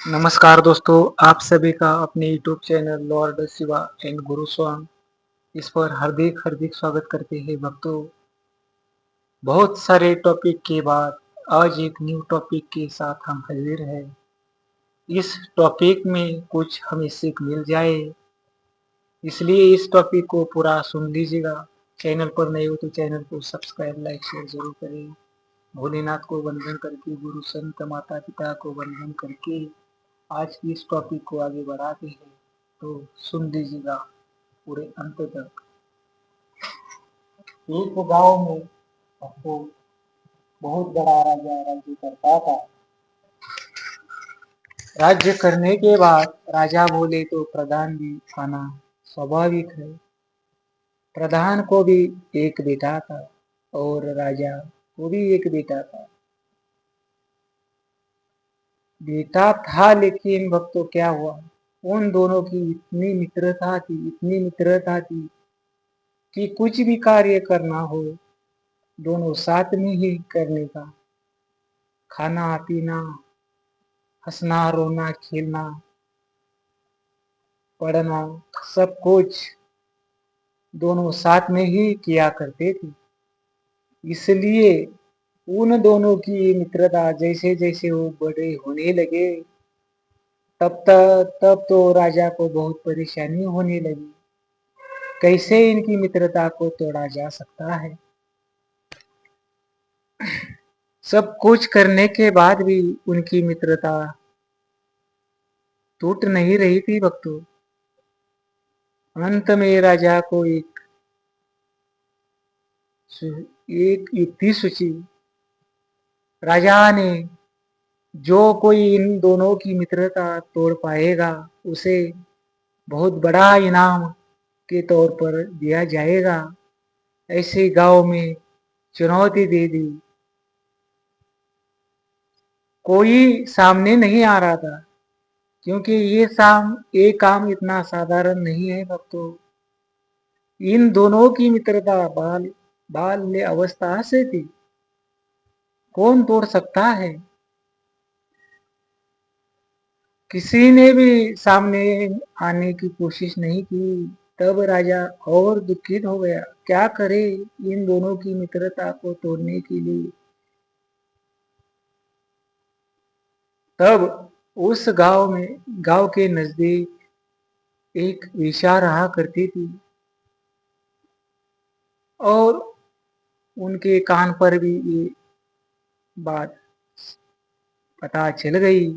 नमस्कार दोस्तों, आप सभी का अपने YouTube channel Lord Shiva and गुरु स्वामी इस पर हार्दिक हार्दिक स्वागत करते हैं भक्तों। बहुत सारे टॉपिक के बाद आज एक न्यू टॉपिक के साथ हम हाजिर हैं। इस टॉपिक में कुछ हमें सीख मिल जाए, इसलिए इस टॉपिक को पूरा सुन लीजिएगा। चैनल पर नए हो तो चैनल को सब्सक्राइब लाइक शेयर जरूर करें। भोलेनाथ को वंदन करके, गुरु संत माता पिता को वंदन करके आज की इस टॉपिक को आगे बढ़ाते हैं, तो सुन लीजिएगा पूरे अंत तक। एक गांव में आपको बहुत बड़ा राजा राज्य करता था। राज्य करने के बाद राजा बोले तो प्रधान भी आना स्वाभाविक है। प्रधान को भी एक बेटा था और राजा को भी एक बेटा था। बेटा था लेकिन भक्तों क्या हुआ, उन दोनों की इतनी मित्रता थी कि कुछ भी कार्य करना हो दोनों साथ में ही करने का। खाना पीना, हंसना रोना खेलना, पढ़ना, सब कुछ दोनों साथ में ही किया करते थे। इसलिए उन दोनों की मित्रता जैसे जैसे वो बड़े होने लगे तब तो राजा को बहुत परेशानी होने लगी। कैसे इनकी मित्रता को तोड़ा जा सकता है। सब कुछ करने के बाद भी उनकी मित्रता टूट नहीं रही थी भक्तों। अंत में राजा को एक युक्ति सूझी। राजा ने जो कोई इन दोनों की मित्रता तोड़ पाएगा उसे बहुत बड़ा इनाम के तौर पर दिया जाएगा। ऐसे गांव में चुनौती दे दी। कोई सामने नहीं आ रहा था क्योंकि ये काम इतना साधारण नहीं है भक्तों। इन दोनों की मित्रता बाल्य अवस्था से थी। कौन तोड़ सकता है। किसी ने भी सामने आने की कोशिश नहीं की। तब राजा और दुखित हो गया। क्या करे इन दोनों की मित्रता को तोड़ने के लिए। तब उस गांव के नजदीक एक वेश्या रहा करती थी और उनके कान पर भी ये बात पता चल गई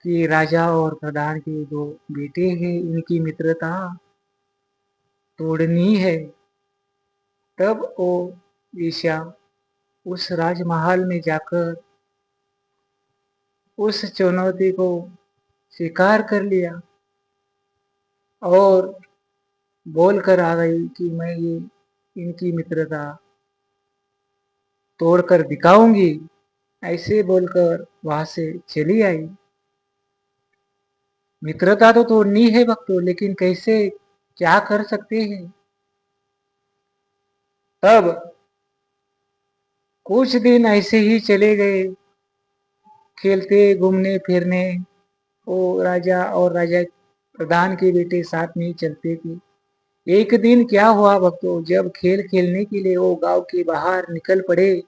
कि राजा और प्रधान के दो बेटे हैं, इनकी मित्रता तोड़नी है। तब वो वेश्या उस राजमहल में जाकर उस चुनौती को स्वीकार कर लिया और बोल कर आ गई कि मैं ये इनकी मित्रता तोड़ कर दिखाऊंगी। ऐसे बोलकर वहां से चली आई। मित्रता तो तोड़नी है भक्तों, लेकिन कैसे, क्या कर सकते हैं। तब कुछ दिन ऐसे ही चले गए, खेलते घूमने फिरने। वो राजा और राजा प्रधान के बेटे साथ में ही चलते थे। एक दिन क्या हुआ भक्तों, जब खेल खेलने के लिए वो गांव के बाहर निकल पड़े,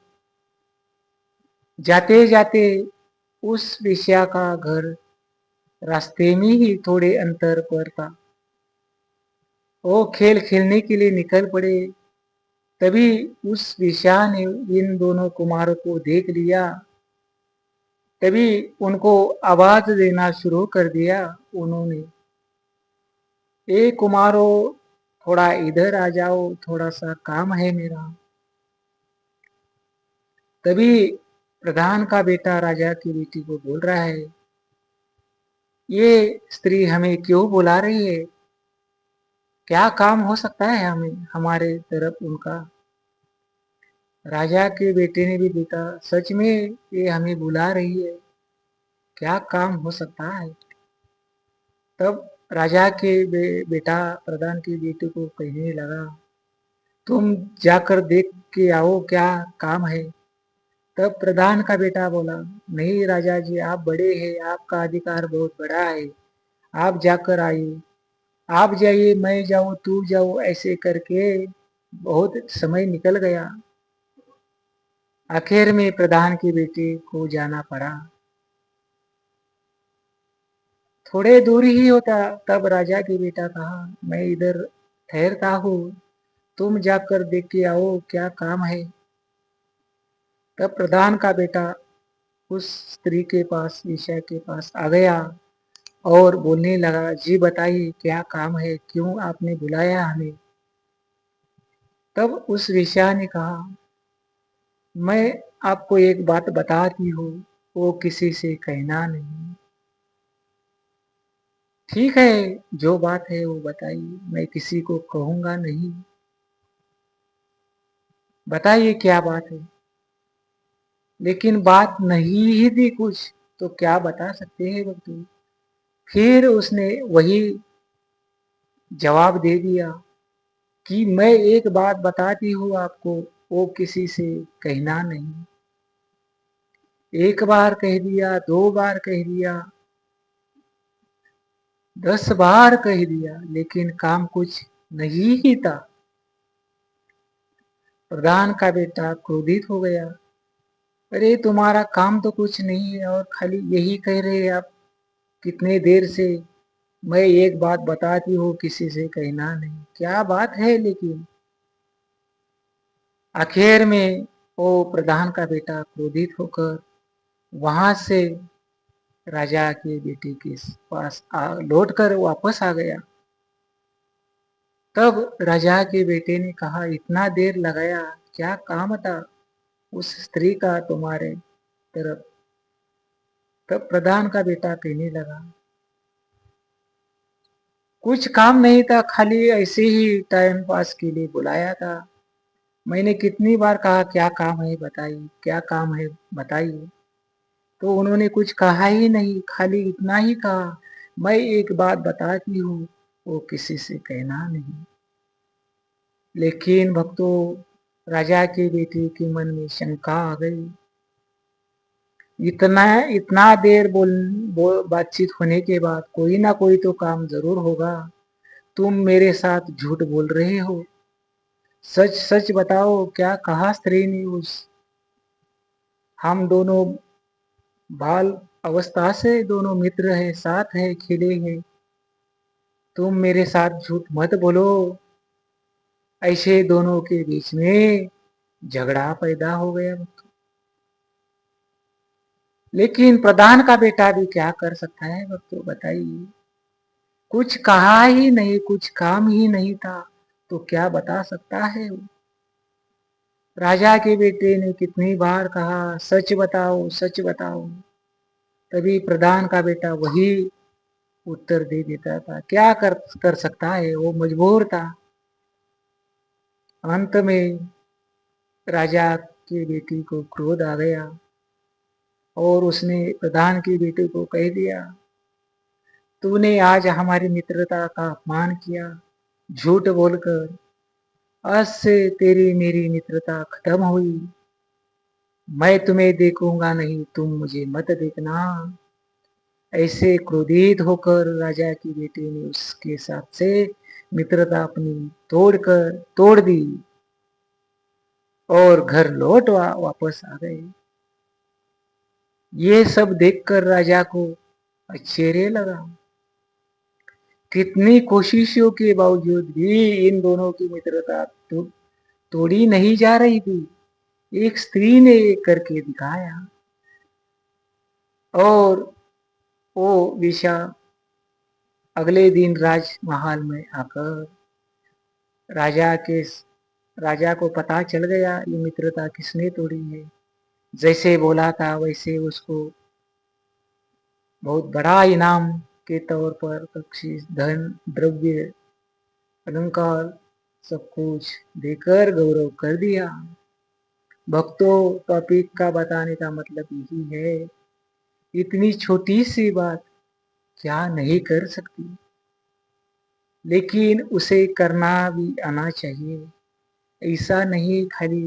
जाते जाते उस वेश्या का घर रास्ते में ही थोड़े अंतर पर था। वो खेल खेलने के लिए निकल पड़े। तभी उस वेश्या ने इन दोनों कुमारों को देख लिया। तभी उनको आवाज देना शुरू कर दिया उन्होंने, ए कुमारो, थोड़ा इधर आ जाओ, थोड़ा सा काम है मेरा। तभी प्रधान का बेटा राजा की बेटी को बोल रहा है, ये स्त्री हमें क्यों बुला रही है। क्या काम हो सकता है हमें हमारे तरफ उनका। राजा के बेटे ने भी देखा, सच में ये हमें बुला रही है, क्या काम हो सकता है। तब राजा के बेटा प्रधान के बेटे को कहने लगा, तुम जाकर देख के आओ क्या काम है। तब प्रधान का बेटा बोला, नहीं राजा जी, आप बड़े हैं, आपका अधिकार बहुत बड़ा है, आप जाकर आइए, आप जाइए, मैं जाऊं, तू जाओ, ऐसे करके बहुत समय निकल गया। आखिर में प्रधान के बेटे को जाना पड़ा। थोड़े दूर ही होता, तब राजा के बेटा कहा, मैं इधर ठहरता हूँ, तुम जाकर देख के आओ क्या काम है। तब प्रधान का बेटा उस स्त्री के पास, ईशा के पास आ गया और बोलने लगा, जी बताइए क्या काम है, क्यों आपने बुलाया हमें। तब उस वेश्या ने कहा, मैं आपको एक बात बताती हूँ, वो किसी से कहना नहीं। ठीक है, जो बात है वो बताइए, मैं किसी को कहूंगा नहीं, बताइए क्या बात है। लेकिन बात नहीं ही थी कुछ, तो क्या बता सकते हैं बच्चों। फिर उसने वही जवाब दे दिया कि मैं एक बात बताती हूँ आपको, वो किसी से कहना नहीं। एक बार कह दिया, 2 बार कह दिया, 10 बार कह दिया, लेकिन काम कुछ नहीं ही था। प्रधान का बेटा क्रोधित हो गया, अरे तुम्हारा काम तो कुछ नहीं है और खाली यही कह रहे हैं आप कितने देर से, मैं एक बात बताती हूँ किसी से कहना नहीं, क्या बात है। लेकिन आखिर में वो प्रधान का बेटा क्रोधित होकर वहां से राजा के बेटे के पास लौट कर वापस आ गया। तब राजा के बेटे ने कहा, इतना देर लगाया, क्या काम था उस स्त्री का तुम्हारे तरफ। तब प्रधान का बेटा कहने लगा, कुछ काम नहीं था, खाली ऐसे ही टाइम पास के लिए बुलाया था। मैंने कितनी बार कहा क्या काम है बताइए, क्या काम है बताइए, तो उन्होंने कुछ कहा ही नहीं, खाली इतना ही कहा, मैं एक बात बताती हूँ, वो किसी से कहना नहीं। लेकिन भक्तों, राजा के बेटे के मन में शंका आ गई। इतना इतना देर बातचीत होने के बाद कोई ना कोई तो काम जरूर होगा। तुम मेरे साथ झूठ बोल रहे हो, सच सच बताओ क्या कहा स्त्री ने। उस हम दोनों बाल अवस्था से दोनों मित्र हैं, साथ हैं, खिले हैं, तुम मेरे साथ झूठ मत बोलो। ऐसे दोनों के बीच में झगड़ा पैदा हो गया। लेकिन प्रधान का बेटा भी क्या कर सकता है भक्तों, बताइए। कुछ कहा ही नहीं, कुछ काम ही नहीं था, तो क्या बता सकता है वो। राजा के बेटे ने कितनी बार कहा, सच बताओ सच बताओ, तभी प्रधान का बेटा वही उत्तर दे देता था। क्या कर सकता है, वो मजबूर था। अंत में राजा के बेटे को क्रोध आ गया और उसने प्रधान के बेटे को कह दिया, तूने आज हमारी मित्रता का अपमान किया झूठ बोलकर, आज से तेरी मेरी मित्रता खत्म हुई, मैं तुम्हें देखूंगा नहीं, तुम मुझे मत देखना। ऐसे क्रोधित होकर राजा की बेटी ने उसके साथ से मित्रता अपनी तोड़ दी और घर लौट वापस आ गए। ये सब देखकर राजा को आश्चर्य लगा। कितनी कोशिशों के बावजूद भी इन दोनों की मित्रता तोड़ी नहीं जा रही थी। एक स्त्री ने ये करके दिखाया और वो विषा अगले दिन राजमहल में आकर राजा के राजा को पता चल गया ये मित्रता किसने तोड़ी है। जैसे बोला था वैसे उसको बहुत बड़ा इनाम के तौर पर बख्शीश, धन, द्रव्य, अलंकार सब कुछ देकर गौरव कर दिया। भक्तों, टॉपिक का बताने का मतलब यही है, इतनी छोटी सी बात क्या नहीं कर सकती, लेकिन उसे करना भी आना चाहिए। ऐसा नहीं खाली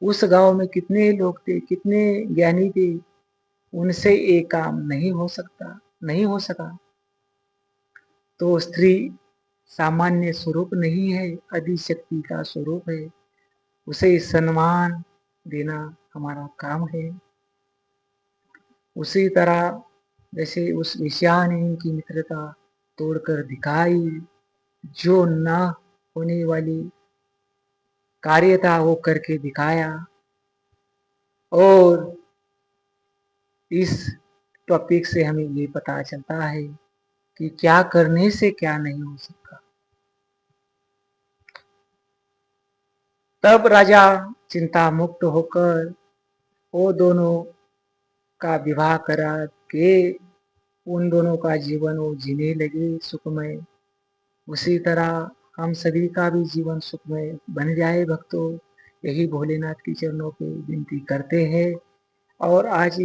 उस गांव में कितने लोग थे, कितने ज्ञानी थे, उनसे एक काम नहीं हो सकता, नहीं हो सका। तो स्त्री सामान्य स्वरूप नहीं है, आदिशक्ति का स्वरूप है। उसे सम्मान देना हमारा काम है। उसी तरह जैसे उस विषया ने उनकी मित्रता तोड़कर दिखाई, जो न होने वाली कार्य था वो करके दिखाया। और इस टॉपिक से हमें ये पता चलता है कि क्या करने से क्या नहीं हो सकता। तब राजा चिंता मुक्त होकर वो दोनों का विवाह करा के उन दोनों का जीवन वो जीने लगे सुखमय। उसी तरह हम सभी का भी जीवन सुखमय बन जाए भक्तों, यही भोलेनाथ की चरणों पे विनती करते हैं। और आज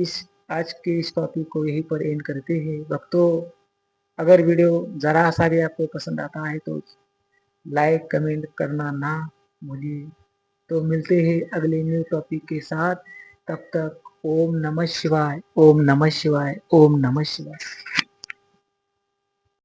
के इस टॉपिक को यहीं पर एंड करते हैं भक्तों। अगर वीडियो जरा सा भी आपको पसंद आता है तो लाइक कमेंट करना ना भूलिए। तो मिलते हैं अगले न्यू टॉपिक के साथ। तब तक ओम नमः शिवाय, ओम नमः शिवाय, ओम नमः शिवाय।